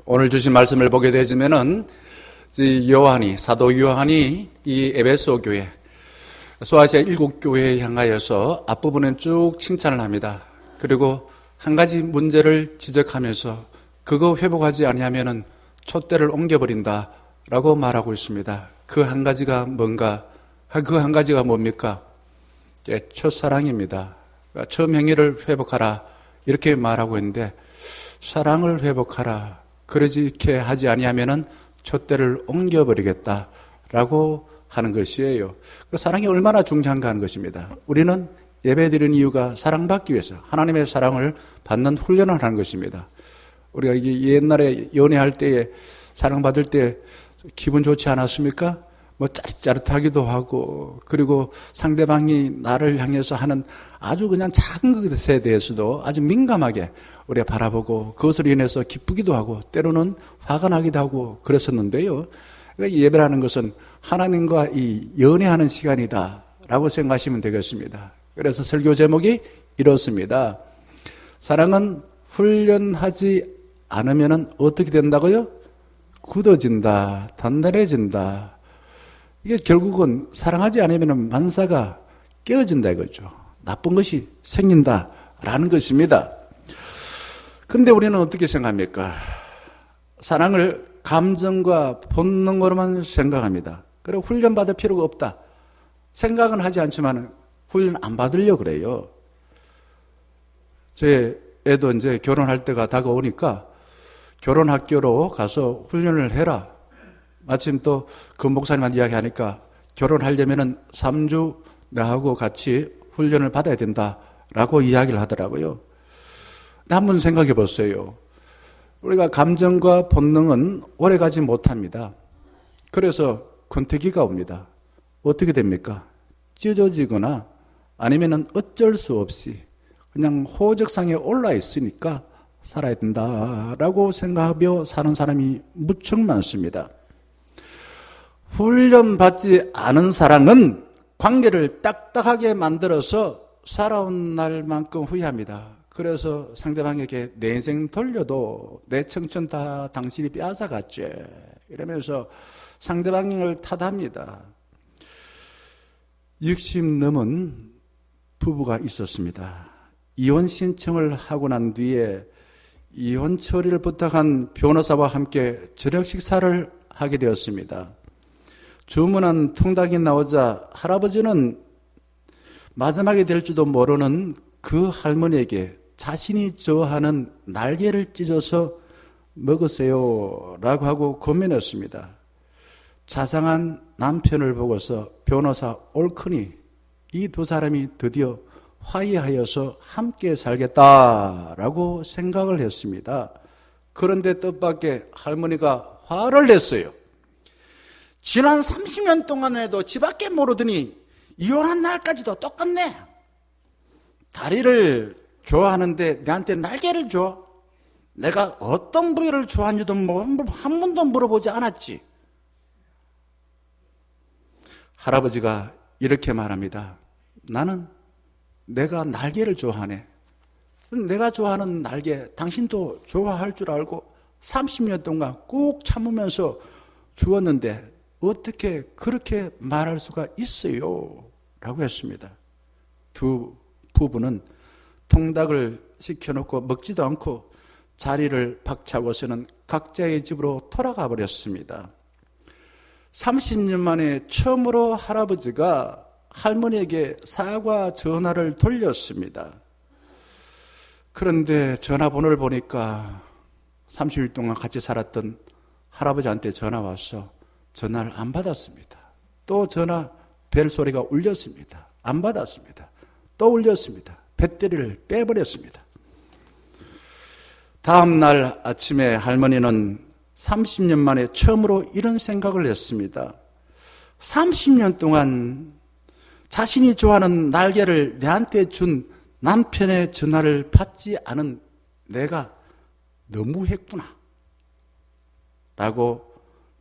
오늘 주신 말씀을 보게 되지면은 사도 요한이 이 에베소 교회, 소아시아 7교회에 향하여서 앞부분은 쭉 칭찬을 합니다. 그리고 한 가지 문제를 지적하면서 그거 회복하지 아니하면은 촛대를 옮겨버린다라고 말하고 있습니다. 그 한 가지가 뭔가? 그 한 가지가 뭡니까? 첫사랑입니다. 처음 행위를 회복하라 이렇게 말하고 있는데, 사랑을 회복하라, 그렇게 하지 아니하면은 촛대를 옮겨버리겠다라고 하는 것이에요. 사랑이 얼마나 중요한가 하는 것입니다. 우리는 예배드리는 이유가 사랑받기 위해서, 하나님의 사랑을 받는 훈련을 하는 것입니다. 우리가 이게 옛날에 연애할 때에 사랑받을 때 기분 좋지 않았습니까? 짜릿짜릿하기도 하고, 그리고 상대방이 나를 향해서 하는 아주 그냥 작은 것에 대해서도 아주 민감하게 우리가 바라보고, 그것으로 인해서 기쁘기도 하고, 때로는 화가 나기도 하고 그랬었는데요. 그러니까 예배라는 것은 하나님과 이 연애하는 시간이다라고 생각하시면 되겠습니다. 그래서 설교 제목이 이렇습니다. 사랑은 훈련하지 않으면 어떻게 된다고요? 굳어진다, 단단해진다. 이게 결국은 사랑하지 않으면 만사가 깨어진다 이거죠. 나쁜 것이 생긴다라는 것입니다. 그런데 우리는 어떻게 생각합니까? 사랑을 감정과 본능으로만 생각합니다. 그리고 훈련받을 필요가 없다. 생각은 하지 않지만 훈련 안 받으려고 그래요. 제 애도 이제 결혼할 때가 다가오니까 결혼학교로 가서 훈련을 해라. 마침 또 그 목사님한테 이야기하니까 결혼하려면은 3주 나하고 같이 훈련을 받아야 된다라고 이야기를 하더라고요. 근데 한번 생각해 보세요. 우리가 감정과 본능은 오래가지 못합니다. 그래서 권태기가 옵니다. 어떻게 됩니까? 찢어지거나 아니면은 어쩔 수 없이 그냥 호적상에 올라 있으니까 살아야 된다라고 생각하며 사는 사람이 무척 많습니다. 훈련받지 않은 사랑은 관계를 딱딱하게 만들어서 살아온 날만큼 후회합니다. 그래서 상대방에게 내 인생 돌려도 내 청춘 다 당신이 빼앗아갔지 이러면서 상대방을 탓합니다. 60 넘은 부부가 있었습니다. 이혼 신청을 하고 난 뒤에 이혼 처리를 부탁한 변호사와 함께 저녁 식사를 하게 되었습니다. 주문한 통닭이 나오자 할아버지는 마지막이 될지도 모르는 그 할머니에게 자신이 좋아하는 날개를 찢어서 먹으세요 라고 하고 고민했습니다. 자상한 남편을 보고서 변호사 옳거니 이 두 사람이 드디어 화해하여서 함께 살겠다라고 생각을 했습니다. 그런데 뜻밖의 할머니가 화를 냈어요. 지난 30년 동안에도 집 밖에 모르더니 이혼한 날까지도 똑같네. 다리를 좋아하는데 내한테 날개를 줘. 내가 어떤 부위를 좋아하는지도 한 번도 물어보지 않았지. 할아버지가 이렇게 말합니다. 나는 내가 날개를 좋아하네. 내가 좋아하는 날개 당신도 좋아할 줄 알고 30년 동안 꾹 참으면서 주었는데 어떻게 그렇게 말할 수가 있어요? 라고 했습니다. 두 부부는 통닭을 시켜놓고 먹지도 않고 자리를 박차고서는 각자의 집으로 돌아가 버렸습니다. 30년 만에 처음으로 할아버지가 할머니에게 사과 전화를 돌렸습니다. 그런데 전화번호를 보니까 30일 동안 같이 살았던 할아버지한테 전화 와서 전화를 안 받았습니다. 또 전화 벨 소리가 울렸습니다. 안 받았습니다. 또 울렸습니다. 배터리를 빼버렸습니다. 다음 날 아침에 할머니는 30년 만에 처음으로 이런 생각을 했습니다. 30년 동안 자신이 좋아하는 날개를 내한테 준 남편의 전화를 받지 않은 내가 너무했구나 라고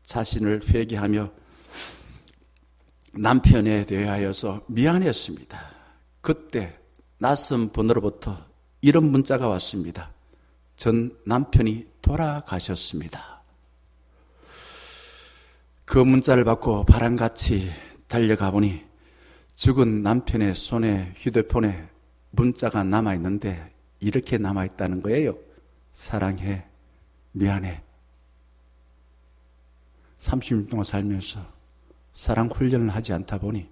자신을 회개하며 남편에 대하여서 미안했습니다. 그때 낯선 번호로부터 이런 문자가 왔습니다. 전 남편이 돌아가셨습니다. 그 문자를 받고 바람같이 달려가 보니 죽은 남편의 손에 휴대폰에 문자가 남아있는데 이렇게 남아있다는 거예요. 사랑해, 미안해. 30년 동안 살면서 사랑 훈련을 하지 않다 보니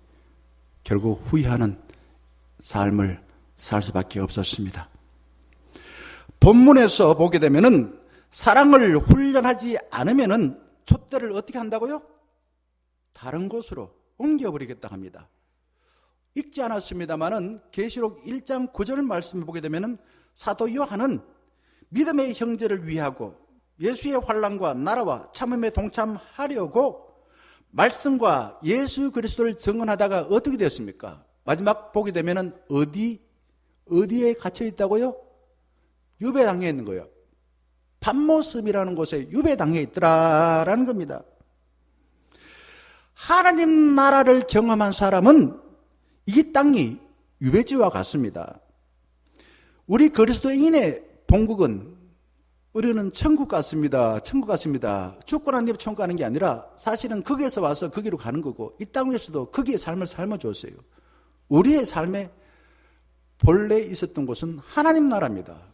결국 후회하는 삶을 살 수밖에 없었습니다. 본문에서 보게 되면은 사랑을 훈련하지 않으면은 촛대를 어떻게 한다고요? 다른 곳으로 옮겨버리겠다 합니다. 읽지 않았습니다만은 계시록 1장 9절 말씀을 보게 되면은 사도 요한은 믿음의 형제를 위하고 예수의 환난과 나라와 참음에 동참하려고 말씀과 예수 그리스도를 증언하다가 어떻게 됐습니까? 마지막 보게 되면은 어디에 갇혀 있다고요? 유배당에 있는 거예요. patmos이라는 곳에 유배당에 있더라라는 겁니다. 하나님 나라를 경험한 사람은 이 땅이 유배지와 같습니다. 우리 그리스도인의 본국은 우리는 천국 같습니다. 천국 같습니다. 죽고 난 뒤에 천국 가는 게 아니라 사실은 거기에서 와서 거기로 가는 거고 이 땅에서도 거기에 삶을 삶아줬어요. 우리의 삶에 본래 있었던 곳은 하나님 나라입니다.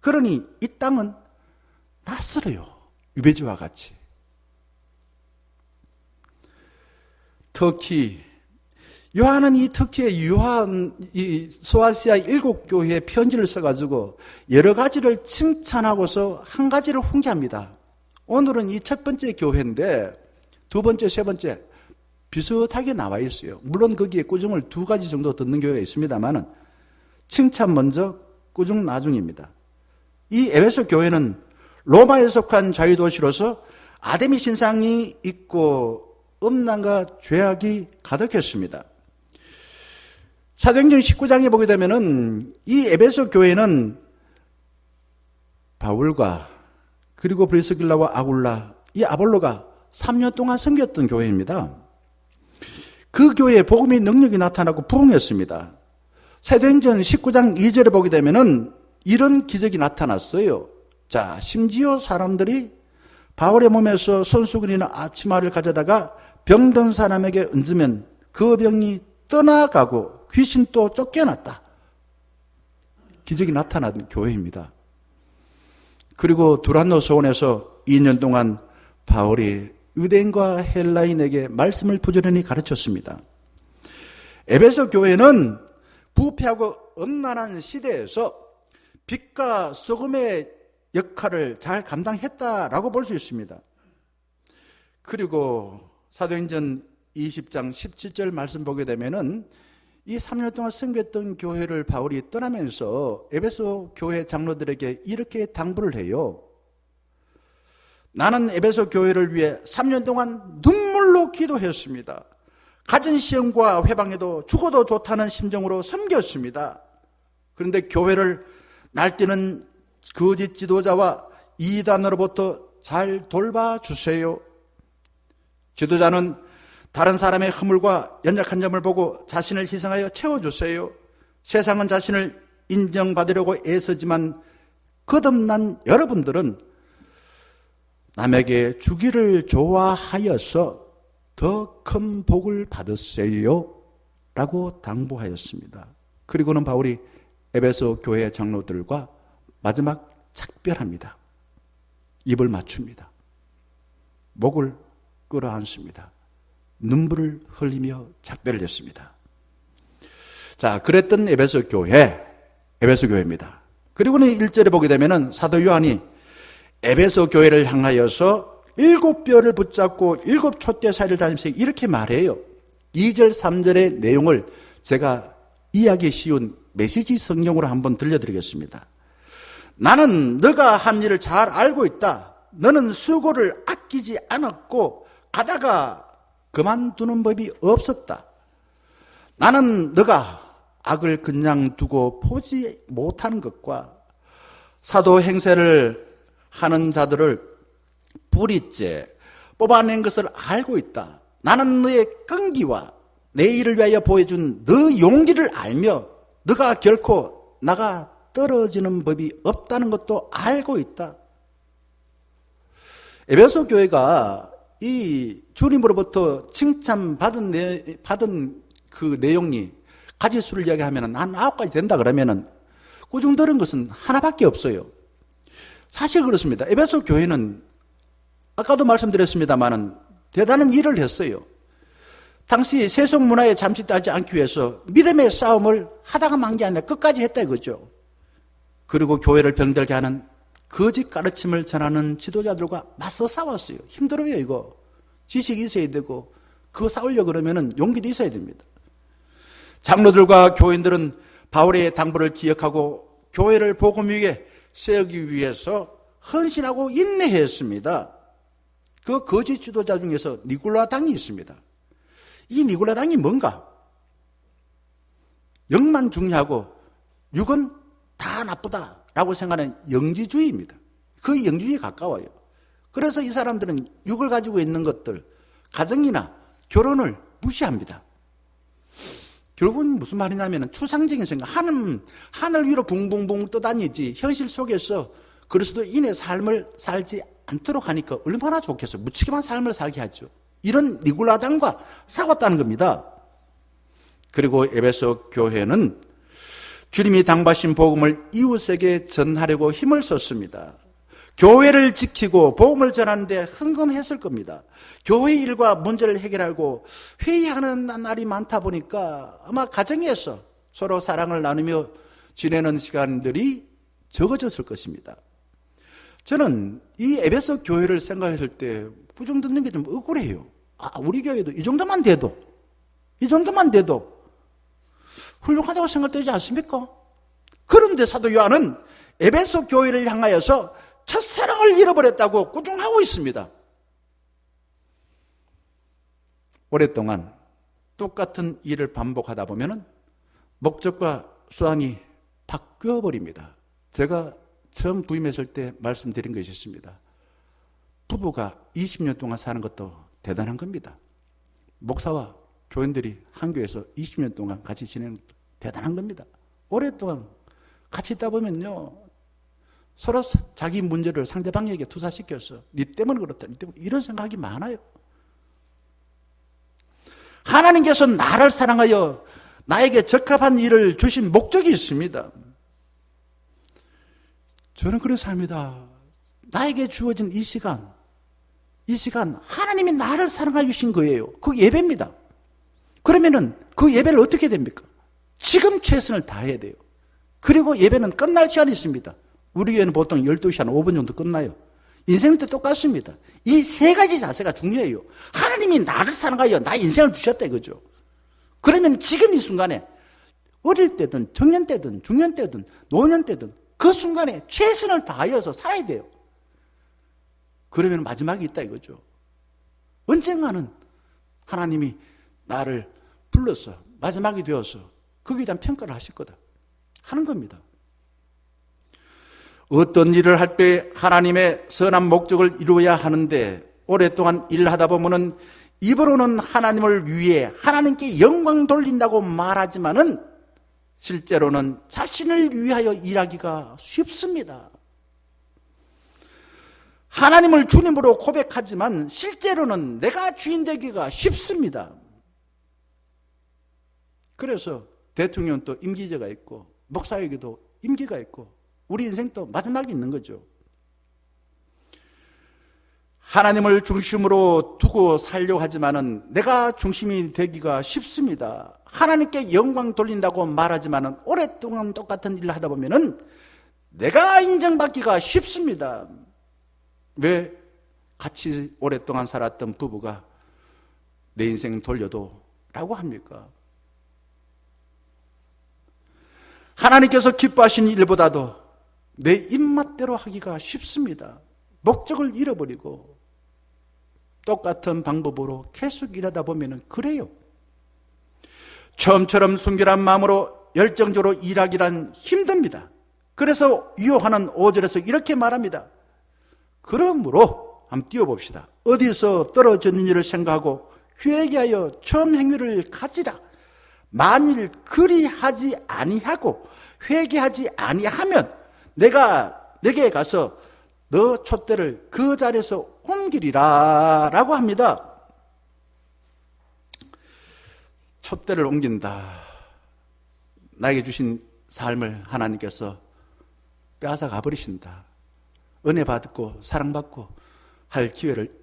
그러니 이 땅은 낯설어요. 유배지와 같이. 터키, 요한은 이 터키의 이 소아시아 7교회에 편지를 써가지고 여러 가지를 칭찬하고서 한 가지를 훈계합니다. 오늘은 이 첫 번째 교회인데 두 번째, 세 번째 비슷하게 나와 있어요. 물론 거기에 꾸중을 2가지 정도 듣는 교회가 있습니다만은 칭찬 먼저, 꾸중 나중입니다. 이 에베소 교회는 로마에 속한 자유도시로서 아데미 신상이 있고 음란과 죄악이 가득했습니다. 사도행전 19장에 보게 되면은 이 에베소 교회는 바울과 그리고 브리스길라와 아굴라, 이 아볼로가 3년 동안 섬겼던 교회입니다. 그 교회에 복음의 능력이 나타나고 부흥했습니다. 사도행전 19장 2절에 보게 되면은 이런 기적이 나타났어요. 자, 심지어 사람들이 바울의 몸에서 손수건이나 앞치마를 가져다가 병든 사람에게 얹으면 그 병이 떠나가고 귀신도 쫓겨났다. 기적이 나타난 교회입니다. 그리고 두란노 소원에서 2년 동안 바울이 유대인과 헬라인에게 말씀을 부지런히 가르쳤습니다. 에베소 교회는 부패하고 음란한 시대에서 빛과 소금의 역할을 잘 감당했다라고 볼 수 있습니다. 그리고 사도행전 20장 17절 말씀 보게 되면은 이 3년 동안 섬겼던 교회를 바울이 떠나면서 에베소 교회 장로들에게 이렇게 당부를 해요. 나는 에베소 교회를 위해 3년 동안 눈물로 기도했습니다. 갖은 시험과 회방에도 죽어도 좋다는 심정으로 섬겼습니다. 그런데 교회를 날뛰는 거짓 지도자와 이단으로부터 잘 돌봐주세요. 지도자는 다른 사람의 허물과 연약한 점을 보고 자신을 희생하여 채워주세요. 세상은 자신을 인정받으려고 애쓰지만 거듭난 여러분들은 남에게 주기를 좋아하여서 더 큰 복을 받으세요 라고 당부하였습니다. 그리고는 바울이 에베소 교회 장로들과 마지막 작별합니다. 입을 맞춥니다. 목을 끌어안습니다. 눈물을 흘리며 작별을 했습니다. 자, 그랬던 에베소 교회입니다. 그리고는 1절에 보게 되면은 사도 요한이 에베소 교회를 향하여서 7뼈를 붙잡고 7촛대 사이를 다니면서 이렇게 말해요. 2절, 3절의 내용을 제가 이해하기 쉬운 메시지 성경으로 한번 들려드리겠습니다. 나는 너가 한 일을 잘 알고 있다. 너는 수고를 아끼지 않았고 가다가 그만두는 법이 없었다. 나는 너가 악을 그냥 두고 보지 못하는 것과 사도 행세를 하는 자들을 뿌리째 뽑아낸 것을 알고 있다. 나는 너의 끈기와 내 일을 위하여 보여준 너 용기를 알며 너가 결코 나가 떨어지는 법이 없다는 것도 알고 있다. 에베소 교회가 이 주님으로부터 받은 그 내용이 가지수를 이야기하면 한 9가지 된다 그러면은 꾸중 들은 것은 하나밖에 없어요. 사실 그렇습니다. 에베소 교회는 아까도 말씀드렸습니다만은 대단한 일을 했어요. 당시 세속 문화에 잠식되지 않기 위해서 믿음의 싸움을 하다가 만 게 아니라 끝까지 했다 이거죠. 그리고 교회를 병들게 하는 거짓 가르침을 전하는 지도자들과 맞서 싸웠어요. 힘들어요 이거. 지식이 있어야 되고 그거 싸우려고 그러면 용기도 있어야 됩니다. 장로들과 교인들은 바울의 당부를 기억하고 교회를 복음 위에 세우기 위해서 헌신하고 인내했습니다. 그 거짓 지도자 중에서 니골라당이 있습니다. 이 니골라당이 뭔가? 영만 중요하고 육은 다 나쁘다라고 생각하는 영지주의입니다. 그 영지주의에 가까워요. 그래서 이 사람들은 육을 가지고 있는 것들, 가정이나 결혼을 무시합니다. 결국은 무슨 말이냐면 추상적인 생각, 하늘 위로 붕붕붕 떠다니지 현실 속에서 그리스도인의 삶을 살지 않도록 하니까 얼마나 좋겠어. 무책임한 삶을 살게 하죠. 이런 니골라당과 싸웠다는 겁니다. 그리고 에베소 교회는 주님이 당부하신 복음을 이웃에게 전하려고 힘을 썼습니다. 교회를 지키고 복음을 전하는데 헌금했을 겁니다. 교회 일과 문제를 해결하고 회의하는 날이 많다 보니까 아마 가정에서 서로 사랑을 나누며 지내는 시간들이 적어졌을 것입니다. 저는 이 에베소 교회를 생각했을 때 부정 듣는 게 좀 억울해요. 우리 교회도 이 정도만 돼도 훌륭하다고 생각되지 않습니까? 그런데 사도 요한은 에베소 교회를 향하여서 첫사랑을 잃어버렸다고 꾸중하고 있습니다. 오랫동안 똑같은 일을 반복하다 보면 목적과 수단이 바뀌어버립니다. 제가 처음 부임했을 때 말씀드린 것이 있습니다. 부부가 20년 동안 사는 것도 대단한 겁니다. 목사와 교인들이 한 교회에서 20년 동안 같이 지내는 것도 대단한 겁니다. 오랫동안 같이 있다 보면요, 서로 자기 문제를 상대방에게 투사시켜서 니 때문에 그렇다, 니 때문에 이런 생각이 많아요. 하나님께서 나를 사랑하여 나에게 적합한 일을 주신 목적이 있습니다. 저는 그래서 삽니다. 나에게 주어진 이 시간 하나님이 나를 사랑하여 주신 거예요. 그 예배입니다. 그러면은 그 예배를 어떻게 됩니까? 지금 최선을 다해야 돼요. 그리고 예배는 끝날 시간이 있습니다. 우리 교회는 보통 12시 한 5분 정도 끝나요. 인생도 똑같습니다. 이 세 가지 자세가 중요해요. 하나님이 나를 사랑하여 나 인생을 주셨다 이거죠. 그러면 지금 이 순간에 어릴 때든 청년 때든 중년 때든 노년 때든 그 순간에 최선을 다하여서 살아야 돼요. 그러면 마지막이 있다 이거죠. 언젠가는 하나님이 나를 불러서 마지막이 되어서 거기에 대한 평가를 하실 거다 하는 겁니다. 어떤 일을 할 때 하나님의 선한 목적을 이루어야 하는데 오랫동안 일하다 보면은 입으로는 하나님을 위해 하나님께 영광 돌린다고 말하지만은 실제로는 자신을 위하여 일하기가 쉽습니다. 하나님을 주님으로 고백하지만 실제로는 내가 주인 되기가 쉽습니다. 그래서 대통령도 임기제가 있고 목사에게도 임기가 있고 우리 인생도 마지막이 있는 거죠. 하나님을 중심으로 두고 살려고 하지만은 내가 중심이 되기가 쉽습니다. 하나님께 영광 돌린다고 말하지만은 오랫동안 똑같은 일을 하다 보면은 내가 인정받기가 쉽습니다. 왜 같이 오랫동안 살았던 부부가 내 인생 돌려도 라고 합니까? 하나님께서 기뻐하신 일보다도 내 입맛대로 하기가 쉽습니다. 목적을 잃어버리고 똑같은 방법으로 계속 일하다 보면 그래요. 처음처럼 순결한 마음으로 열정적으로 일하기란 힘듭니다. 그래서 요한은 5절에서 이렇게 말합니다. 그러므로 한번 띄워봅시다. 어디서 떨어졌는 일을 생각하고 회개하여 처음 행위를 가지라. 만일 그리하지 아니하고 회개하지 아니하면 내가 너에게 가서 너 촛대를 그 자리에서 옮기리라 라고 합니다. 촛대를 옮긴다. 나에게 주신 삶을 하나님께서 빼앗아 가버리신다. 은혜 받고 사랑받고 할 기회를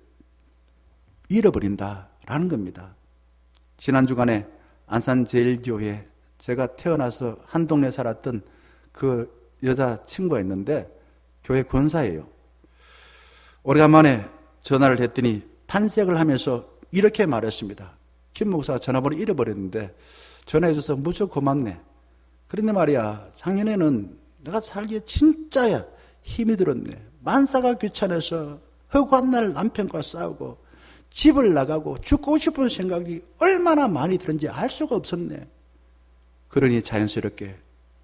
잃어버린다라는 겁니다. 지난 주간에 안산제일교회 제가 태어나서 한 동네 살았던 그 여자 친구가 있는데 교회 권사예요. 오래간만에 전화를 했더니 판색을 하면서 이렇게 말했습니다. 김 목사가 전화번호 잃어버렸는데 전화해줘서 무척 고맙네. 그런데 말이야, 작년에는 내가 살기에 진짜야 힘이 들었네. 만사가 귀찮아서 허구한 날 남편과 싸우고 집을 나가고 죽고 싶은 생각이 얼마나 많이 들었는지 알 수가 없었네. 그러니 자연스럽게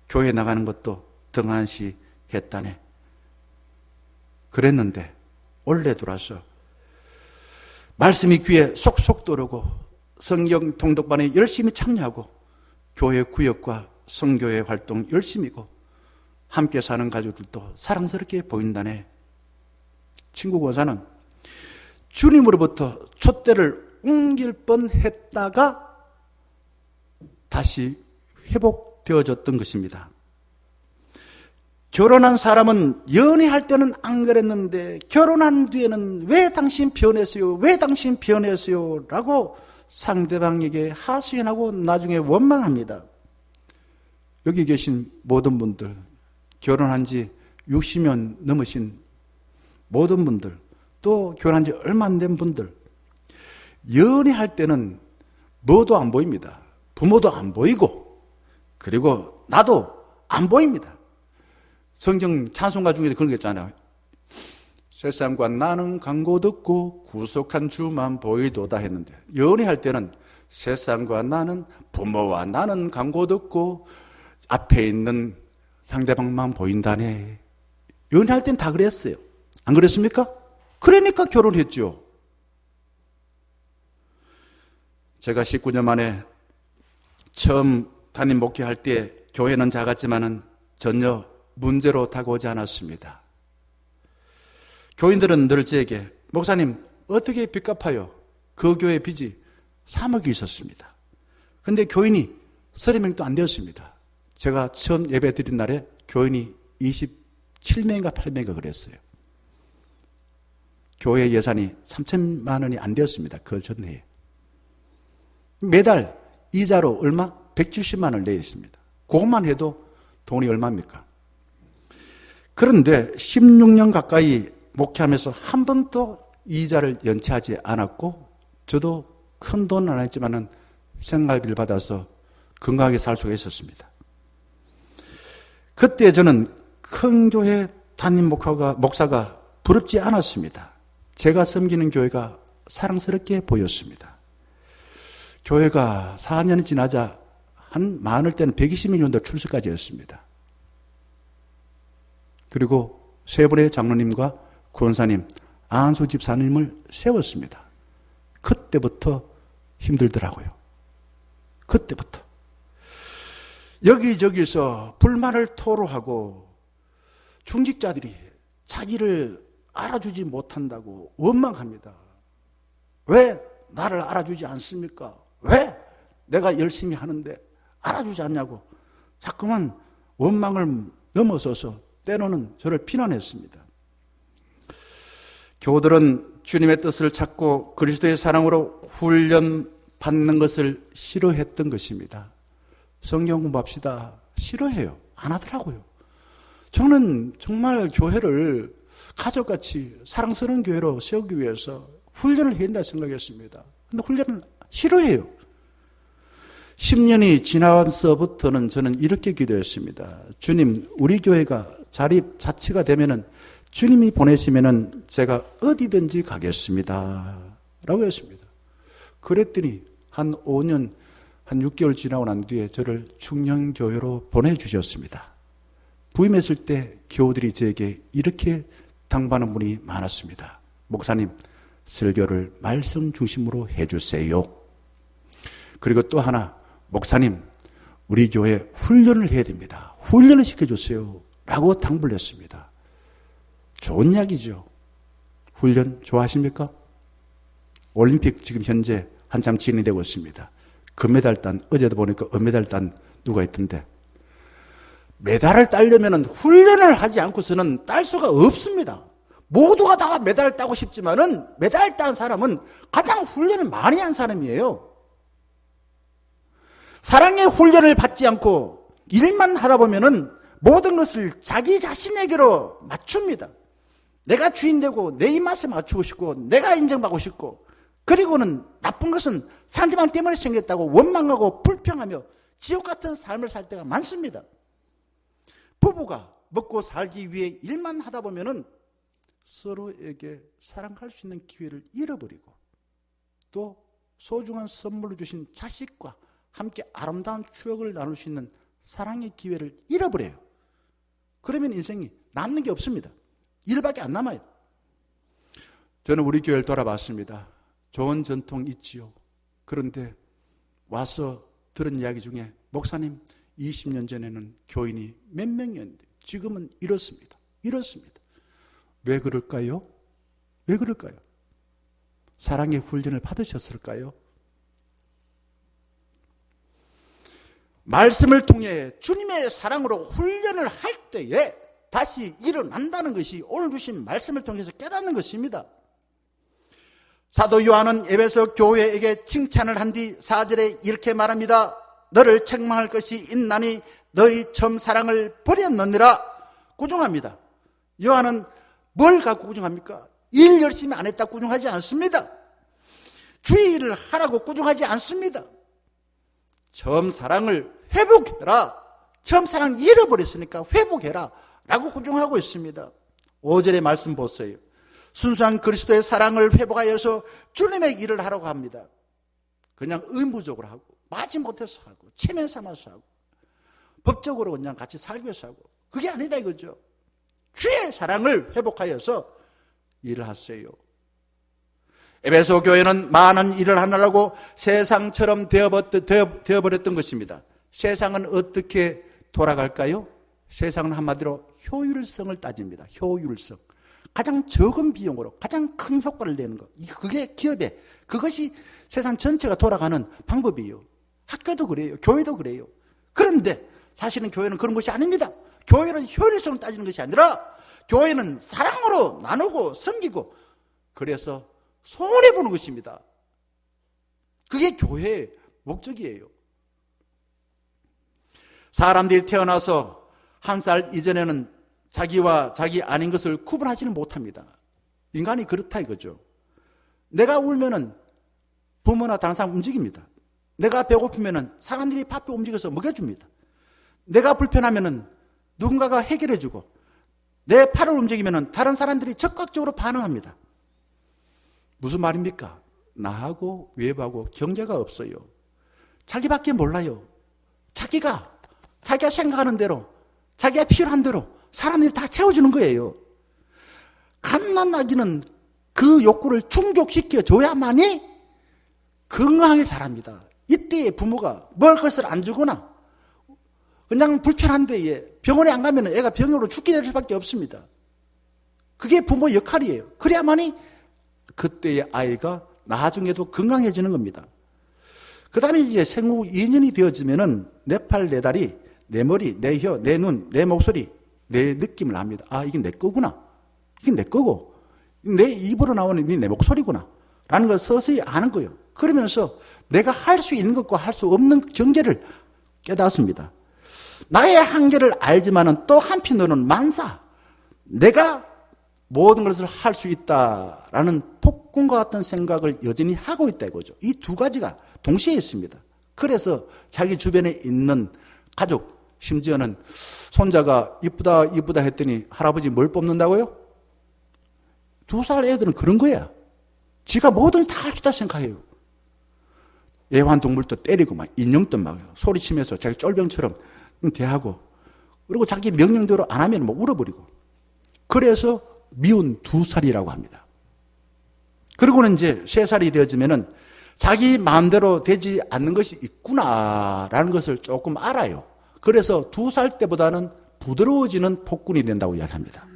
교회 나가는 것도 등한시 했다네. 그랬는데 올해 들어와서 말씀이 귀에 쏙쏙 들어오고 성경 통독반에 열심히 참여하고 교회 구역과 성교회 활동 열심히고 함께 사는 가족들도 사랑스럽게 보인다네. 친구 권사는 주님으로부터 촛대를 옮길 뻔했다가 다시 회복되어졌던 것입니다. 결혼한 사람은 연애할 때는 안 그랬는데 결혼한 뒤에는 왜 당신 변했어요? 왜 당신 변했어요? 라고 상대방에게 하소연하고 나중에 원망합니다. 여기 계신 모든 분들, 결혼한 지 60년 넘으신 모든 분들, 또 결혼한 지 얼마 안 된 분들, 연애할 때는 뭐도 안 보입니다. 부모도 안 보이고, 그리고 나도 안 보입니다. 성경 찬송가 중에 그런 게 있잖아요. 세상과 나는 광고 듣고 구속한 주만 보이도다 했는데, 연애할 때는 세상과 나는, 부모와 나는 광고 듣고 앞에 있는 상대방만 보인다네. 연애할 땐 다 그랬어요. 안 그랬습니까? 그러니까 결혼했죠. 제가 19년 만에 처음 담임 목회할 때 교회는 작았지만은 전혀 문제로 다가오지 않았습니다. 교인들은 늘 제게 목사님 어떻게 빚 갚아요? 그 교회 빚이 3억이 있었습니다. 그런데 교인이 30명도 안 되었습니다. 제가 처음 예배 드린 날에 교인이 27명인가 8명인가 그랬어요. 교회 예산이 3천만 원이 안 되었습니다. 그 전해에. 매달 이자로 얼마? 170만 원을 내야 있습니다. 그것만 해도 돈이 얼마입니까? 그런데 16년 가까이 목회하면서 한 번도 이자를 연체하지 않았고 저도 큰 돈은 안 했지만은 생활비를 받아서 건강하게 살 수가 있었습니다. 그때 저는 큰 교회 담임 목사가 부럽지 않았습니다. 제가 섬기는 교회가 사랑스럽게 보였습니다. 교회가 4년이 지나자 한 많을 때는 120명 정도 출석까지 했습니다. 그리고 세 분의 장로님과 권사님, 안수 집사님을 세웠습니다. 그때부터 힘들더라고요. 그때부터. 여기저기서 불만을 토로하고 중직자들이 자기를 알아주지 못한다고 원망합니다. 왜 나를 알아주지 않습니까? 왜 내가 열심히 하는데 알아주지 않냐고 자꾸만 원망을 넘어서서 때로는 저를 비난했습니다. 교우들은 주님의 뜻을 찾고 그리스도의 사랑으로 훈련받는 것을 싫어했던 것입니다. 성경 공부합시다. 싫어해요. 안 하더라고요. 저는 정말 교회를 가족같이 사랑스러운 교회로 세우기 위해서 훈련을 해야 된다 생각했습니다. 그런데 훈련은 싫어해요. 10년이 지나서부터는 저는 이렇게 기도했습니다. 주님, 우리 교회가 자치가 되면은 주님이 보내시면은 제가 어디든지 가겠습니다. 라고 했습니다. 그랬더니 한 5년, 한 6개월 지나고 난 뒤에 저를 충령교회로 보내주셨습니다. 부임했을 때 교우들이 저에게 이렇게 당부하는 분이 많았습니다. 목사님, 설교를 말씀 중심으로 해주세요. 그리고 또 하나, 목사님, 우리 교회 훈련을 해야 됩니다. 훈련을 시켜주세요. 라고 당부를 했습니다. 좋은 이야기죠. 훈련 좋아하십니까? 올림픽 지금 현재 한참 진행되고 있습니다. 금메달 딴, 어제도 보니까 은메달 딴 누가 있던데, 메달을 따려면 훈련을 하지 않고서는 딸 수가 없습니다. 모두가 다 메달을 따고 싶지만은 메달을 딴 사람은 가장 훈련을 많이 한 사람이에요. 사랑의 훈련을 받지 않고 일만 하다 보면은 모든 것을 자기 자신에게로 맞춥니다. 내가 주인 되고 내 입맛에 맞추고 싶고 내가 인정받고 싶고, 그리고는 나쁜 것은 상대방 때문에 생겼다고 원망하고 불평하며 지옥 같은 삶을 살 때가 많습니다. 부부가 먹고 살기 위해 일만 하다 보면은 서로에게 사랑할 수 있는 기회를 잃어버리고, 또 소중한 선물을 주신 자식과 함께 아름다운 추억을 나눌 수 있는 사랑의 기회를 잃어버려요. 그러면 인생이 남는 게 없습니다. 일밖에 안 남아요. 저는 우리 교회를 돌아봤습니다. 좋은 전통 있지요. 그런데 와서 들은 이야기 중에, 목사님 20년 전에는 교인이 몇 명이었는데 지금은 이렇습니다. 왜 그럴까요? 왜 그럴까요? 사랑의 훈련을 받으셨을까요? 말씀을 통해 주님의 사랑으로 훈련을 할 때에 다시 일어난다는 것이 오늘 주신 말씀을 통해서 깨닫는 것입니다. 사도 요한은 에베소 교회에게 칭찬을 한 뒤 4절에 이렇게 말합니다. 너를 책망할 것이 있나니 너희 처음 사랑을 버렸느니라. 꾸중합니다. 요한은 뭘 갖고 꾸중합니까? 일 열심히 안 했다 꾸중하지 않습니다. 주의 일을 하라고 꾸중하지 않습니다. 처음 사랑을 회복해라. 처음 사랑 잃어버렸으니까 회복해라 라고 꾸중하고 있습니다. 5절의 말씀 보세요. 순수한 그리스도의 사랑을 회복하여서 주님의 일을 하라고 합니다. 그냥 의무적으로 하고, 마지못해서 하고, 체면 삼아서 하고, 법적으로 그냥 같이 살기 위해서 하고, 그게 아니다 이거죠. 주의 사랑을 회복하여서 일을 하세요. 에베소 교회는 많은 일을 하느라고 세상처럼 되어버렸던 것입니다. 세상은 어떻게 돌아갈까요? 세상은 한마디로 효율성을 따집니다. 효율성. 가장 적은 비용으로 가장 큰 효과를 내는 것. 그게 기업의, 그것이 세상 전체가 돌아가는 방법이에요. 학교도 그래요. 교회도 그래요. 그런데 사실은 교회는 그런 것이 아닙니다. 교회는 효율성을 따지는 것이 아니라 교회는 사랑으로 나누고 섬기고, 그래서 손해보는 것입니다. 그게 교회의 목적이에요. 사람들이 태어나서 1살 이전에는 자기와 자기 아닌 것을 구분하지는 못합니다. 인간이 그렇다 이거죠. 내가 울면은 부모나 다른 사람 움직입니다. 내가 배고프면은 사람들이 바삐 움직여서 먹여줍니다. 내가 불편하면은 누군가가 해결해주고, 내 팔을 움직이면은 다른 사람들이 적극적으로 반응합니다. 무슨 말입니까? 나하고 외부하고 경계가 없어요. 자기밖에 몰라요. 자기가 생각하는 대로, 자기가 필요한 대로 사람들이 다 채워주는 거예요. 갓난아기는 그 욕구를 충족시켜줘야만이 건강하게 자랍니다. 이때 부모가 먹을 것을 안 주거나 그냥 불편한데 병원에 안 가면 애가 병으로 죽게 될 수밖에 없습니다. 그게 부모 역할이에요. 그래야만이 그때의 아이가 나중에도 건강해지는 겁니다. 그 다음에 이제 생후 2년이 되어지면은 내 팔, 내 다리, 내 머리, 내 혀, 내 눈, 내 목소리, 내 느낌을 압니다. 아, 이게 내 거구나. 이게 내 거고, 내 입으로 나오는 내 목소리구나. 라는 걸 서서히 아는 거예요. 그러면서 내가 할 수 있는 것과 할 수 없는 경계를 깨닫습니다. 나의 한계를 알지만은 또 한편으로는 만사, 내가 모든 것을 할 수 있다라는 폭군과 같은 생각을 여전히 하고 있다 이거죠. 이 두 가지가 동시에 있습니다. 그래서 자기 주변에 있는 가족, 심지어는 손자가 이쁘다 했더니 할아버지 뭘 뽑는다고요? 2살 애들은 그런 거야. 지가 뭐든 다 할 수 있다 생각해요. 애완동물도 때리고 막 인형도 막 소리치면서 자기 쫄병처럼 대하고, 그리고 자기 명령대로 안 하면 뭐 울어버리고. 그래서 미운 2살이라고 합니다. 그리고는 이제 3살이 되어지면은 자기 마음대로 되지 않는 것이 있구나라는 것을 조금 알아요. 그래서 2살 때보다는 부드러워지는 폭군이 된다고 이야기합니다.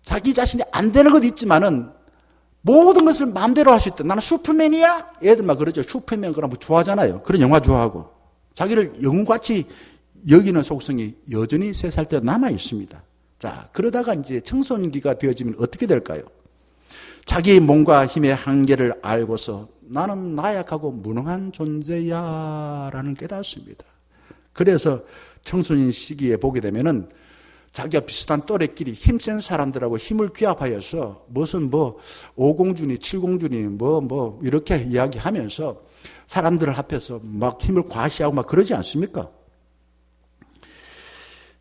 자기 자신이 안 되는 것도 있지만은 모든 것을 마음대로 할 수 있다. 나는 슈퍼맨이야? 애들 막 그러죠. 슈퍼맨 그런 거 좋아하잖아요. 그런 영화 좋아하고. 자기를 영웅같이 여기는 속성이 여전히 3살 때 남아 있습니다. 자, 그러다가 이제 청소년기가 되어지면 어떻게 될까요? 자기 몸과 힘의 한계를 알고서 나는 나약하고 무능한 존재야 라는 깨닫습니다. 그래서 청소년 시기에 보게 되면은 자기가 비슷한 또래끼리 힘센 사람들하고 힘을 규합하여서 무슨 5공주니 7공주니 이렇게 이야기하면서 사람들을 합해서 막 힘을 과시하고 막 그러지 않습니까?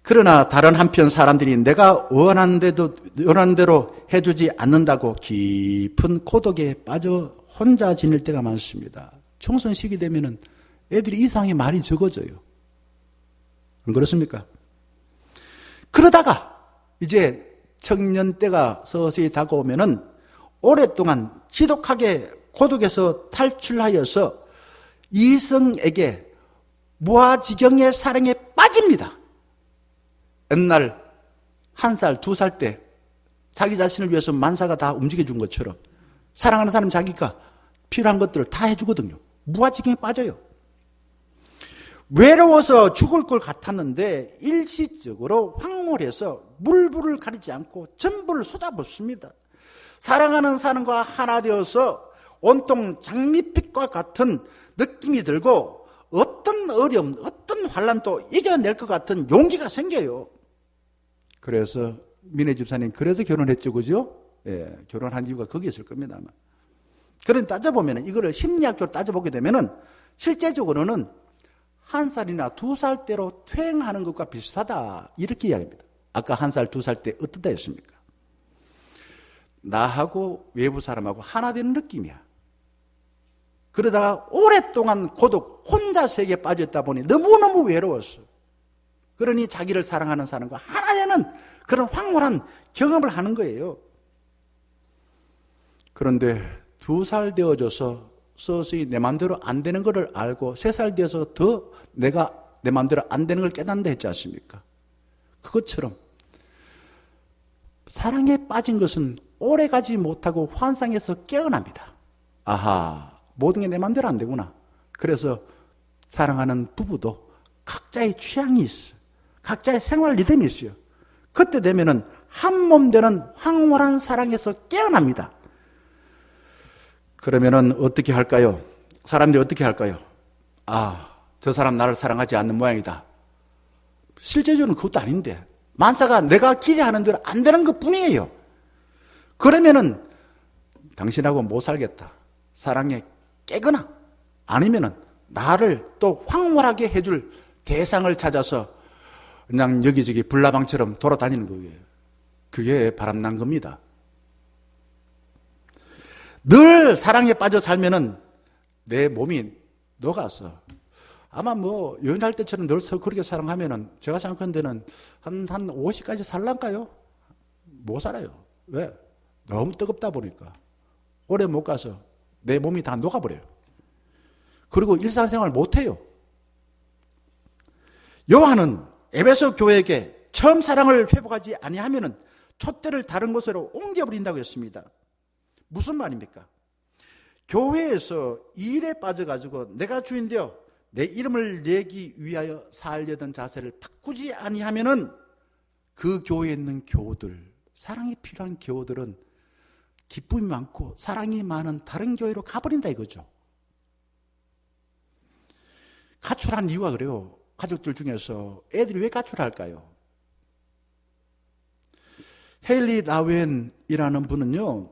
그러나 다른 한편 사람들이 내가 원하는 대로 해주지 않는다고 깊은 고독에 빠져 혼자 지낼 때가 많습니다. 청소년 시기 되면은 애들이 이상하게 말이 적어져요. 안 그렇습니까? 그러다가 이제 청년 때가 서서히 다가오면은 오랫동안 지독하게 고독에서 탈출하여서 이성에게 무아지경의 사랑에 빠집니다. 옛날 1살, 2살 때 자기 자신을 위해서 만사가 다 움직여준 것처럼 사랑하는 사람 자기가 필요한 것들을 다 해주거든요. 무아지경에 빠져요. 외로워서 죽을 것 같았는데 일시적으로 황홀해서 물불을 가리지 않고 전부를 쏟아붓습니다. 사랑하는 사람과 하나 되어서 온통 장밋빛과 같은 느낌이 들고 어떤 어려움, 어떤 환난도 이겨낼 것 같은 용기가 생겨요. 그래서 민혜 집사님 그래서 결혼했죠, 그죠? 예, 결혼한 이유가 거기 있을 겁니다. 아마. 그런데 따져보면 이거를 심리학적으로 따져보게 되면은 실제적으로는 1살이나 2살 때로 퇴행하는 것과 비슷하다 이렇게 이야기합니다. 아까 1살, 2살 때 어떻다 했습니까? 나하고 외부 사람하고 하나 되는 느낌이야. 그러다가 오랫동안 고독, 혼자 세계에 빠졌다 보니 너무너무 외로웠어. 그러니 자기를 사랑하는 사람과 하나 되는 그런 황홀한 경험을 하는 거예요. 그런데 2살 되어져서 서서히 내 마음대로 안 되는 것을 알고 3살 되어서 더 내가 내 마음대로 안 되는 걸 깨닫는다 했지 않습니까? 그것처럼 사랑에 빠진 것은 오래가지 못하고 환상에서 깨어납니다. 아하, 모든 게 내 마음대로 안 되구나. 그래서 사랑하는 부부도 각자의 취향이 있어. 각자의 생활 리듬이 있어요. 그때 되면은 한 몸 되는 황홀한 사랑에서 깨어납니다. 그러면은 어떻게 할까요? 사람들이 어떻게 할까요? 아, 저 사람 나를 사랑하지 않는 모양이다. 실제적으로는 그것도 아닌데 만사가 내가 기대하는 대로 안 되는 것 뿐이에요. 그러면은 당신하고 못 살겠다. 사랑에 깨거나 아니면은 나를 또 황홀하게 해줄 대상을 찾아서 그냥 여기저기 불나방처럼 돌아다니는 거예요. 그게 바람난 겁니다. 늘 사랑에 빠져 살면은 내 몸이 녹아서 아마 여행할 때처럼 늘 그렇게 사랑하면은 제가 생각한 데는 한 50까지 살란가요? 못 살아요. 왜? 너무 뜨겁다 보니까 오래 못 가서 내 몸이 다 녹아버려요. 그리고 일상생활 못해요. 요한은 에베소 교회에게 처음 사랑을 회복하지 아니하면은 촛대를 다른 곳으로 옮겨버린다고 했습니다. 무슨 말입니까? 교회에서 일에 빠져가지고 내가 주인되어 내 이름을 내기 위하여 살려던 자세를 바꾸지 아니하면은 그 교회에 있는 교우들, 사랑이 필요한 교우들은 기쁨이 많고 사랑이 많은 다른 교회로 가버린다 이거죠. 가출한 이유가 그래요. 가족들 중에서 애들이 왜 가출할까요? 헤일리 나웬이라는 분은요,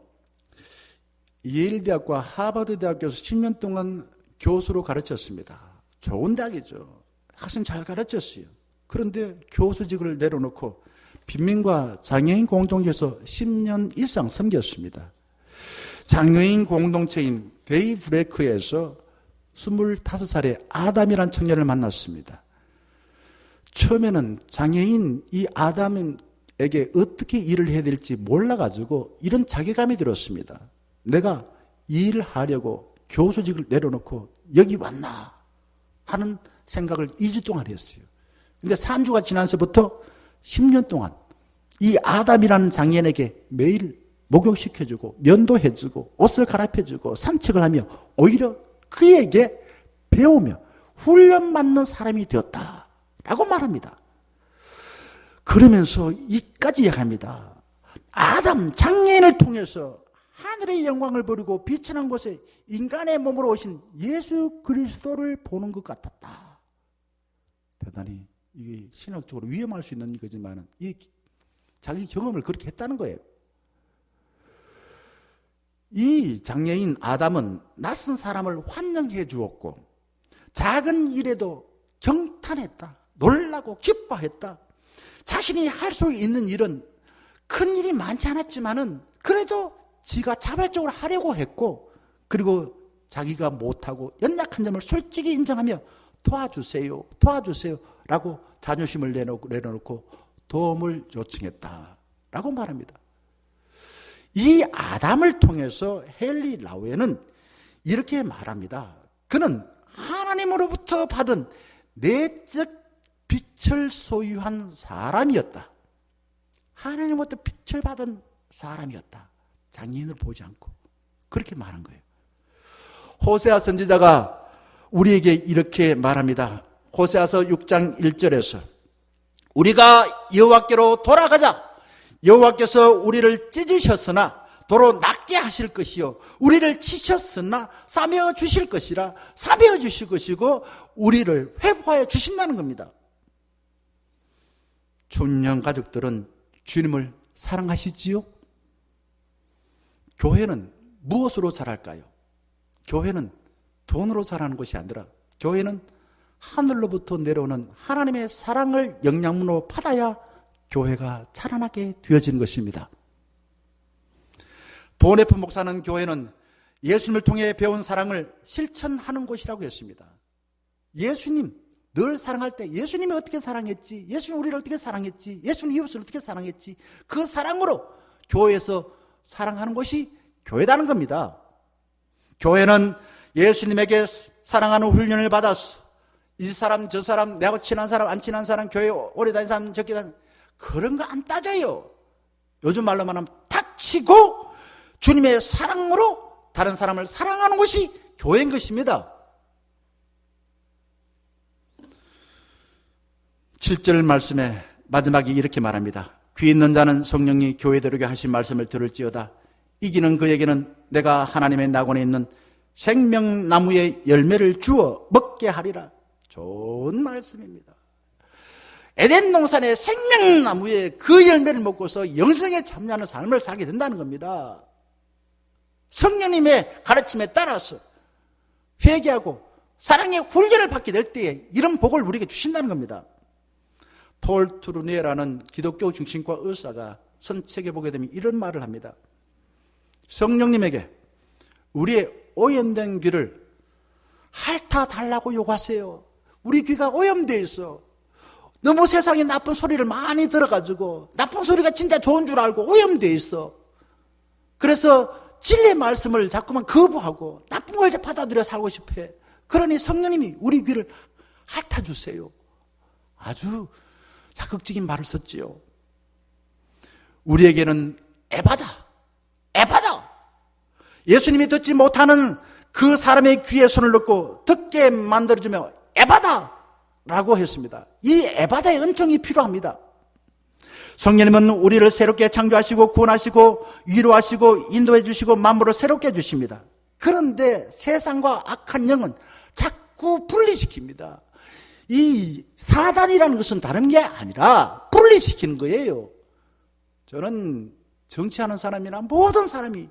예일대학과 하버드대학교에서 10년 동안 교수로 가르쳤습니다. 좋은 대학이죠. 학생 잘 가르쳤어요. 그런데 교수직을 내려놓고 빈민과 장애인 공동체에서 10년 이상 섬겼습니다. 장애인 공동체인 데이브레이크에서 25살의 아담이라는 청년을 만났습니다. 처음에는 장애인 이 아담에게 어떻게 일을 해야 될지 몰라가지고 이런 자괴감이 들었습니다. 내가 일하려고 교수직을 내려놓고 여기 왔나 하는 생각을 2주 동안 했어요. 근데 3주가 지나서부터 10년 동안 이 아담이라는 장인에게 매일 목욕시켜주고 면도해주고 옷을 갈아입혀주고 산책을 하며 오히려 그에게 배우며 훈련받는 사람이 되었다라고 말합니다. 그러면서 이까지 이야기합니다. 아담 장애인을 통해서 하늘의 영광을 버리고 비천한 곳에 인간의 몸으로 오신 예수 그리스도를 보는 것 같았다. 대단히 이게 신학적으로 위험할 수 있는 거지만 이 자기 경험을 그렇게 했다는 거예요. 이 장애인 아담은 낯선 사람을 환영해 주었고 작은 일에도 경탄했다. 놀라고 기뻐했다. 자신이 할 수 있는 일은 큰 일이 많지 않았지만은 그래도 지가 자발적으로 하려고 했고, 그리고 자기가 못하고 연약한 점을 솔직히 인정하며 도와주세요 라고 자존심을 내려놓고 도움을 요청했다라고 말합니다. 이 아담을 통해서 헨리 라우에는 이렇게 말합니다. 그는 하나님으로부터 받은 내적 빛을 소유한 사람이었다. 하나님으로부터 빛을 받은 사람이었다. 장애인을 보지 않고 그렇게 말한 거예요. 호세아 선지자가 우리에게 이렇게 말합니다. 호세아서 6장 1절에서 우리가 여호와께로 돌아가자. 여호와께서 우리를 찢으셨으나 도로 낫게 하실 것이요 우리를 치셨으나 사며 주실 것이라. 사며 주실 것이고 우리를 회복하여 주신다는 겁니다. 춘년 가족들은 주님을 사랑하시지요? 교회는 무엇으로 자랄까요? 교회는 돈으로 자라는 것이 아니라 교회는 하늘로부터 내려오는 하나님의 사랑을 영양분으로 받아야 교회가 자라나게 되어지는 것입니다. 보네프 목사는 교회는 예수님을 통해 배운 사랑을 실천하는 곳이라고 했습니다. 예수님 늘 사랑할 때 예수님이 어떻게 사랑했지? 예수님 우리를 어떻게 사랑했지? 예수님 이웃을 어떻게 사랑했지? 그 사랑으로 교회에서 사랑하는 것이 교회라는 겁니다. 교회는 예수님에게 사랑하는 훈련을 받았어. 이 사람 저 사람 내하고 친한 사람 안 친한 사람 교회 오래 다닌 사람 적게 다닌 그런 거 안 따져요. 요즘 말로 말하면 닥치고 주님의 사랑으로 다른 사람을 사랑하는 것이 교회인 것입니다. 7절 말씀에 마지막에 이렇게 말합니다. 귀 있는 자는 성령이 교회들에게 하신 말씀을 들을지어다. 이기는 그에게는 내가 하나님의 낙원에 있는 생명나무의 열매를 주어 먹게 하리라. 좋은 말씀입니다. 에덴 동산의 생명나무의 그 열매를 먹고서 영생에 참여하는 삶을 살게 된다는 겁니다. 성령님의 가르침에 따라서 회개하고 사랑의 훈련을 받게 될 때에 이런 복을 우리에게 주신다는 겁니다. 폴 트루니에라는 기독교 정신과 의사가 선책에 보게 되면 이런 말을 합니다. 성령님에게 우리의 오염된 귀를 핥아달라고 요구하세요. 우리 귀가 오염되어 있어. 너무 세상에 나쁜 소리를 많이 들어가지고 나쁜 소리가 진짜 좋은 줄 알고 오염되어 있어. 그래서 진리의 말씀을 자꾸만 거부하고 나쁜 걸 받아들여 살고 싶어 해. 그러니 성령님이 우리 귀를 핥아주세요. 아주 자극적인 말을 썼지요. 우리에게는 에바다. 예수님이 듣지 못하는 그 사람의 귀에 손을 넣고 듣게 만들어주며 에바다 라고 했습니다. 이 에바다의 은총이 필요합니다. 성령님은 우리를 새롭게 창조하시고 구원하시고 위로하시고 인도해 주시고 만물을 새롭게 해주십니다. 그런데 세상과 악한 영은 자꾸 분리시킵니다. 이 사단이라는 것은 다른 게 아니라 분리시키는 거예요. 저는 정치하는 사람이나 모든 사람이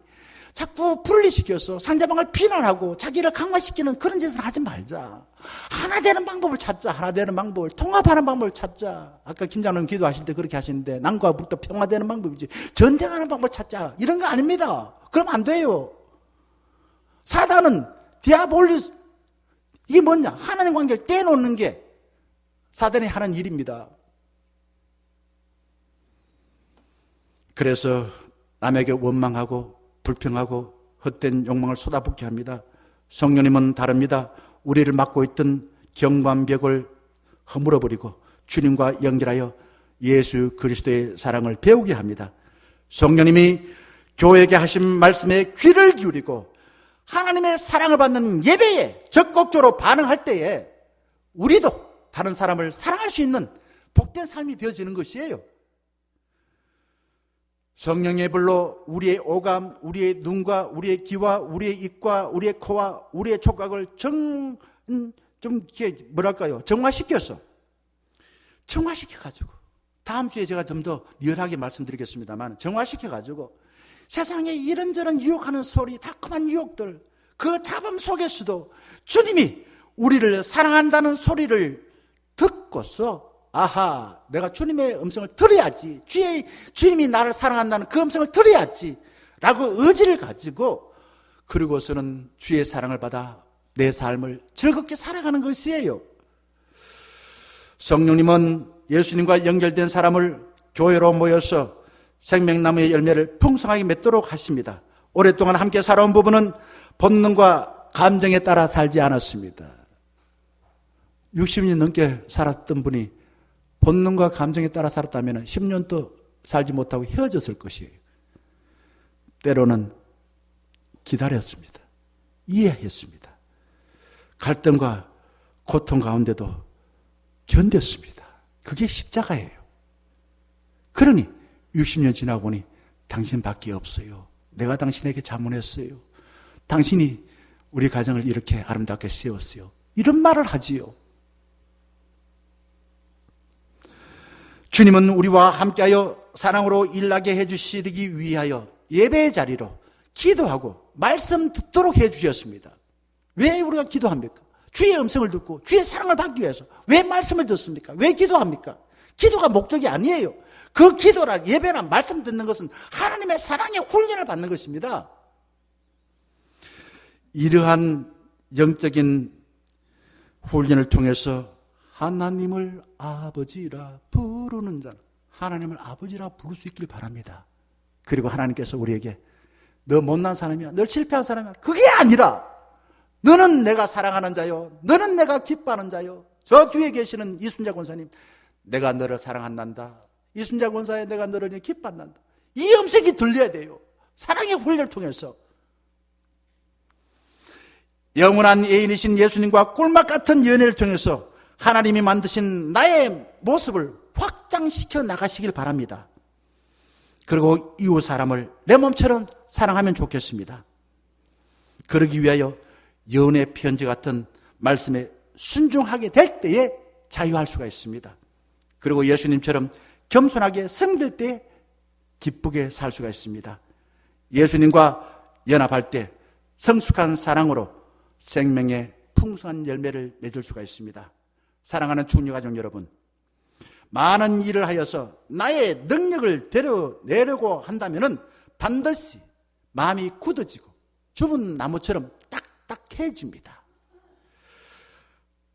자꾸 분리시켜서 상대방을 비난하고 자기를 강화시키는 그런 짓을 하지 말자. 하나 되는 방법을 찾자. 하나 되는 방법을, 통합하는 방법을 찾자. 아까 김장로님 기도하실 때 그렇게 하시는데 남과 북도 평화되는 방법이지 전쟁하는 방법을 찾자. 이런 거 아닙니다. 그럼 안 돼요. 사단은 디아볼리스, 이게 뭐냐? 하나님 관계를 떼놓는 게 사단이 하는 일입니다. 그래서 남에게 원망하고 불평하고 헛된 욕망을 쏟아붓게 합니다. 성령님은 다릅니다. 우리를 막고 있던 경관벽을 허물어버리고 주님과 연결하여 예수 그리스도의 사랑을 배우게 합니다. 성령님이 교회에게 하신 말씀에 귀를 기울이고 하나님의 사랑을 받는 예배에 적극적으로 반응할 때에 우리도 다른 사람을 사랑할 수 있는 복된 삶이 되어지는 것이에요. 성령의 불로 우리의 오감, 우리의 눈과 우리의 귀와 우리의 입과 우리의 코와 우리의 촉각을 정화시켜가지고 다음 주에 제가 좀 더 리얼하게 말씀드리겠습니다만 정화시켜가지고 세상에 이런저런 유혹하는 소리, 달콤한 유혹들, 그 잡음 속에서도 주님이 우리를 사랑한다는 소리를 듣고서 아하, 내가 주님의 음성을 들어야지, 주님이 나를 사랑한다는 그 음성을 들어야지 라고 의지를 가지고 그리고서는 주의 사랑을 받아 내 삶을 즐겁게 살아가는 것이에요. 성령님은 예수님과 연결된 사람을 교회로 모여서 생명나무의 열매를 풍성하게 맺도록 하십니다. 오랫동안 함께 살아온 부부는 본능과 감정에 따라 살지 않았습니다. 60년 넘게 살았던 분이 본능과 감정에 따라 살았다면 10년도 살지 못하고 헤어졌을 것이에요. 때로는 기다렸습니다. 이해했습니다. 갈등과 고통 가운데도 견뎠습니다. 그게 십자가예요. 그러니 60년 지나고 보니 당신밖에 없어요. 내가 당신에게 자문했어요. 당신이 우리 가정을 이렇게 아름답게 세웠어요. 이런 말을 하지요. 주님은 우리와 함께하여 사랑으로 일하게 해주시기 위하여 예배의 자리로 기도하고 말씀 듣도록 해주셨습니다. 왜 우리가 기도합니까? 주의 음성을 듣고 주의 사랑을 받기 위해서. 왜 말씀을 듣습니까? 왜 기도합니까? 기도가 목적이 아니에요. 그 기도라 예배나 말씀 듣는 것은 하나님의 사랑의 훈련을 받는 것입니다. 이러한 영적인 훈련을 통해서 하나님을 아버지라 부르는 자는 하나님을 아버지라 부를 수 있길 바랍니다. 그리고 하나님께서 우리에게 너 못난 사람이야, 너 실패한 사람이야, 그게 아니라 너는 내가 사랑하는 자요, 너는 내가 기뻐하는 자요. 저 뒤에 계시는 이순자 권사님, 내가 너를 사랑한단다. 이순자 권사에 내가 너를 기뻐한단다. 이 음색이 들려야 돼요. 사랑의 훈련을 통해서. 영원한 애인이신 예수님과 꿀맛 같은 연애를 통해서 하나님이 만드신 나의 모습을 확장시켜 나가시길 바랍니다. 그리고 이웃 사람을 내 몸처럼 사랑하면 좋겠습니다. 그러기 위하여 연애 편지 같은 말씀에 순종하게 될 때에 자유할 수가 있습니다. 그리고 예수님처럼 겸손하게 섬길 때 기쁘게 살 수가 있습니다. 예수님과 연합할 때 성숙한 사랑으로 생명의 풍성한 열매를 맺을 수가 있습니다. 사랑하는 중녀가족 여러분, 많은 일을 하여서 나의 능력을 드러내려고 한다면 반드시 마음이 굳어지고 좁은 나무처럼 딱딱해집니다.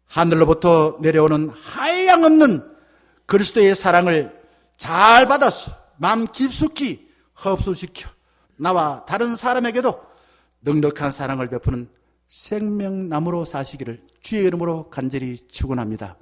하늘로부터 내려오는 한량없는 그리스도의 사랑을 잘 받아서 마음 깊숙이 흡수시켜 나와 다른 사람에게도 넉넉한 사랑을 베푸는 생명나무로 사시기를 주의 이름으로 간절히 축원합니다.